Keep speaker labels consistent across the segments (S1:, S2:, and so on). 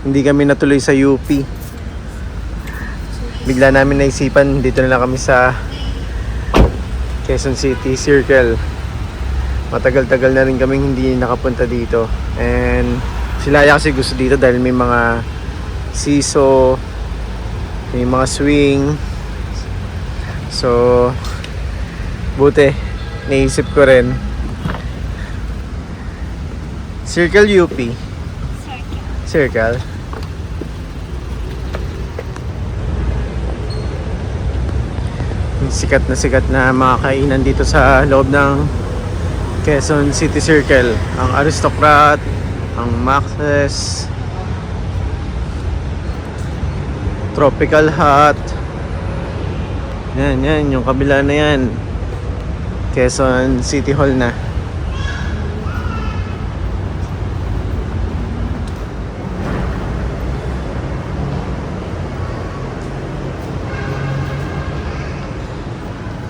S1: hindi kami natuloy sa UP. Bigla namin naisipan, dito na lang kami sa Quezon City Circle. Matagal-tagal na rin kaming hindi nakapunta dito. And si Laya kasi gusto dito dahil may mga siso, may mga swing. So buti naisip ko rin Circle UP. Circle. Sikat na mga kainan dito sa loob ng Quezon City Circle. Ang Aristocrat, ang Max's, Tropical Hut. Yan, yung kabila na yan. Quezon City Hall na.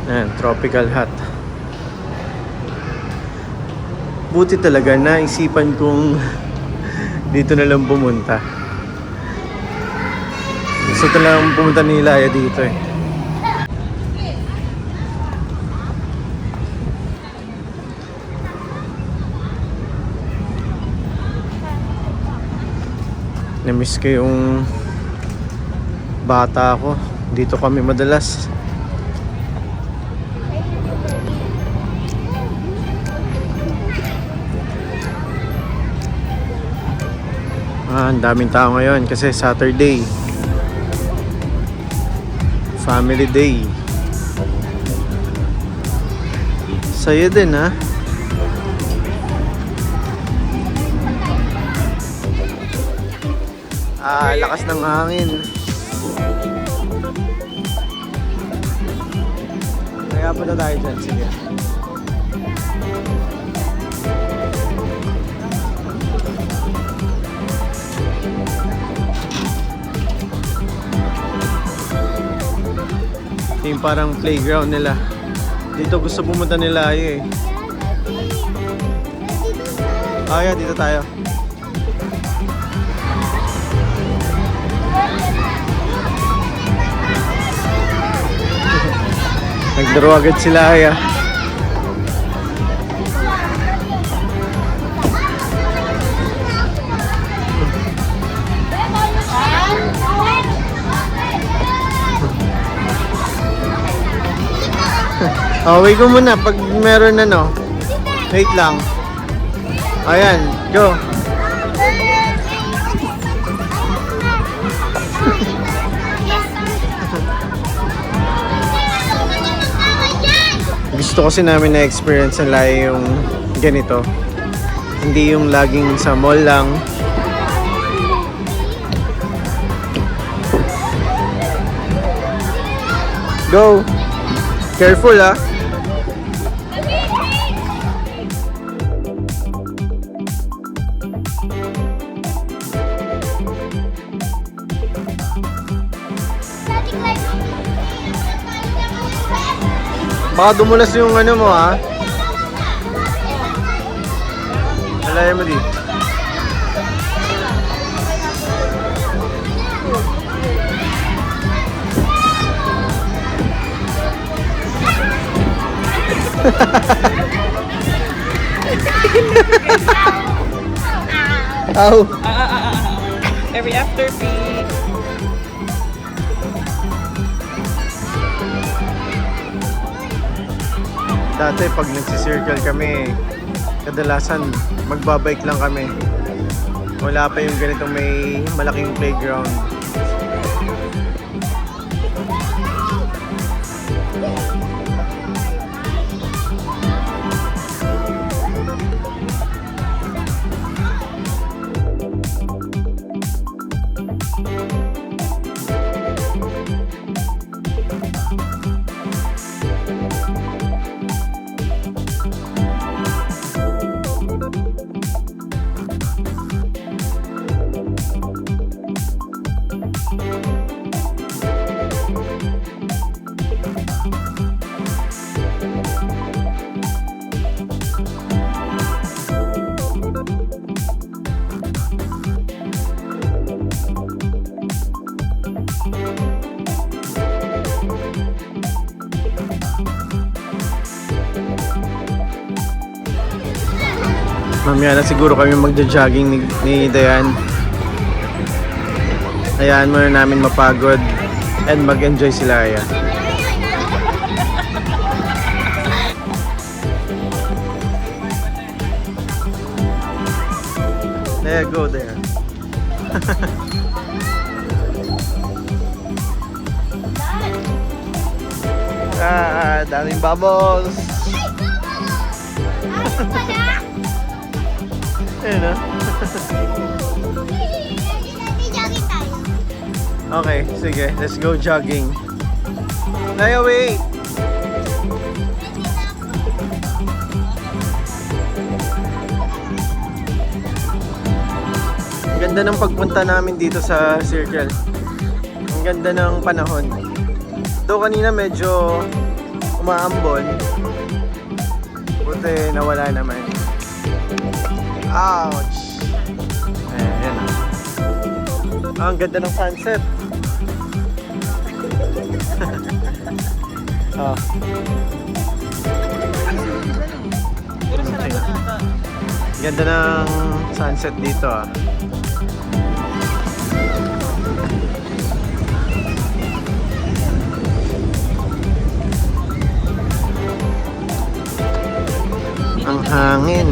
S1: Yan, Tropical Hut. Buti talaga na isipan kong dito na lang pumunta. Gusto talagang pumunta ni Laya dito eh. Na-miss ko yung bata ako. Dito kami madalas. Ang daming tao ngayon kasi Saturday. Family Day. Saya din ha. Lakas ng hangin. Kaya pa na tayo dyan. Sige. Yung parang playground nila. Dito gusto pumunta nila eh. Yeah, dito tayo. Nagdaro agad sila ya. Wait ko muna pag meron ano. Wait lang. Ayan, go. Gusto kasi namin na experience nila yung ganito. Hindi yung laging sa mall lang. Go. Careful ah. Baka dumulas yung ano mo ha. Malaya mo di. Ow.
S2: Every after beat.
S1: Dati pag nagsisircle kami, kadalasan magbabike lang kami. Wala pa yung ganitong may malaking playground. Mamaya na siguro kami magja-jogging ni Dayan. Hayaan muna namin mapagod and mag-enjoy sila Aya. There, go there. Daming bubbles. Ayun na. Okay, sige. Let's go jogging. Naya, wait! Ang ganda ng pagpunta namin dito sa Circle. Ang ganda ng panahon. Though kanina medyo umaambon. Buti nawala naman. Ouch! Ayan. Ang ganda ng sunset. Oh. Ganda ng sunset dito ah. Ang hangin.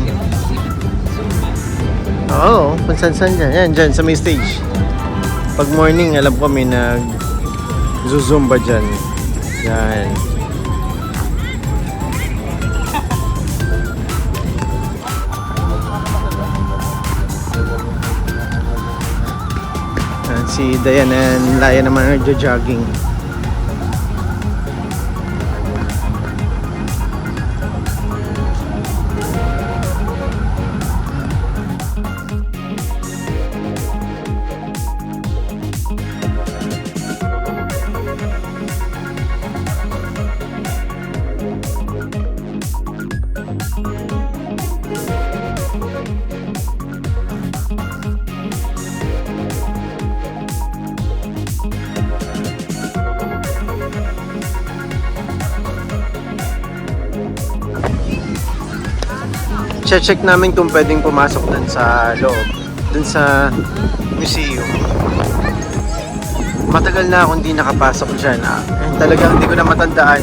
S1: Oo, kung saan dyan. Yan, dyan sa may stage. Pag morning, alam ko may nag-zumba dyan. Yan. Yan si Dayan and Laya naman nagjo-jogging. Check namin kung pwedeng pumasok dun sa loob, dun sa museum. Matagal na akong hindi nakapasok dyan. Talagang hindi ko na matandaan.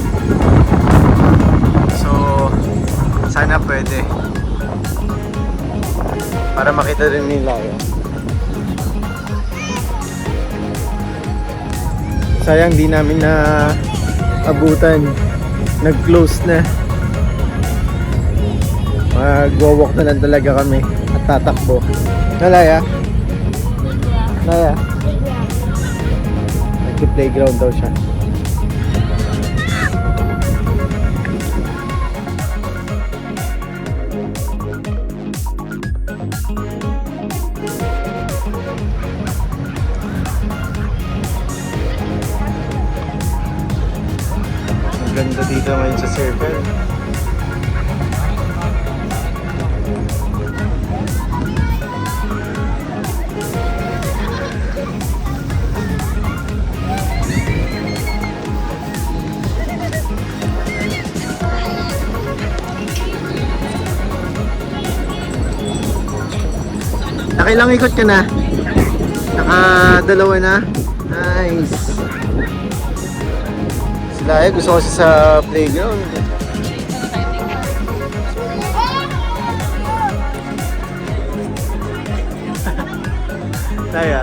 S1: So, sana pwede. Para makita rin nila yun. Sayang di namin na abutan. Nag-close na. Mag-walk na lang talaga kami at tatakbo. Nalaya? Nalaya? Nag-playground daw siya. Ang ganda dito ngayon sa Circle. Nakailang ikot ka na? Nakadalawa na? Nice. Sila gusto kasi sa playground. Taya.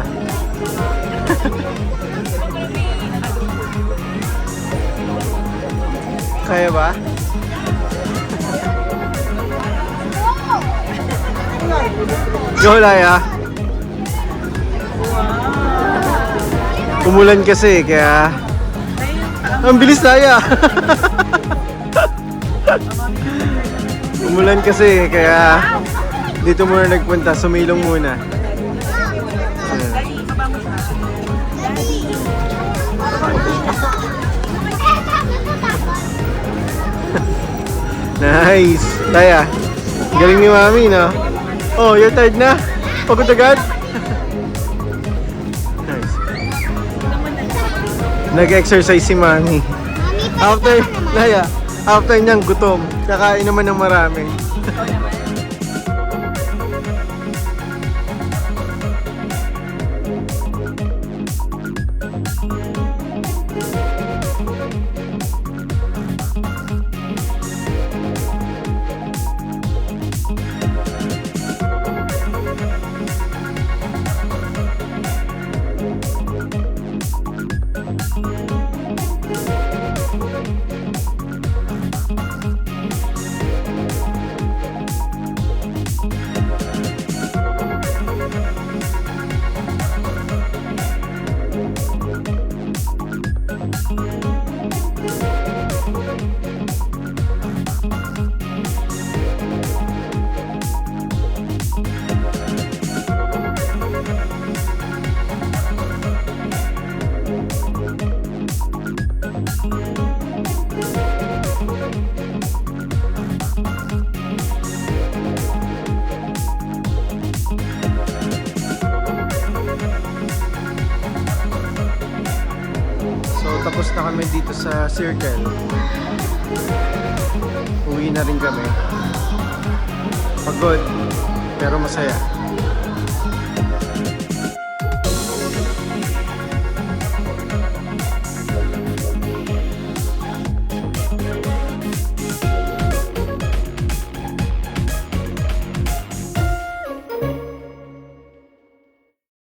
S1: Kaya ba? Go, Laya. Umulan kasi, kaya ang bilis, Laya. Umulan kasi, kaya dito muna nagpunta, sumilong muna. Nice. Laya, galing ni Mami, no? Oh, you're tired na? Pagod agad? Nice. Nag-exercise si Mami. After, Laya, after niyang gutom, kakain naman ng marami. Tapos na kami dito sa Circle. Uwi na rin kami. Pagod, pero masaya.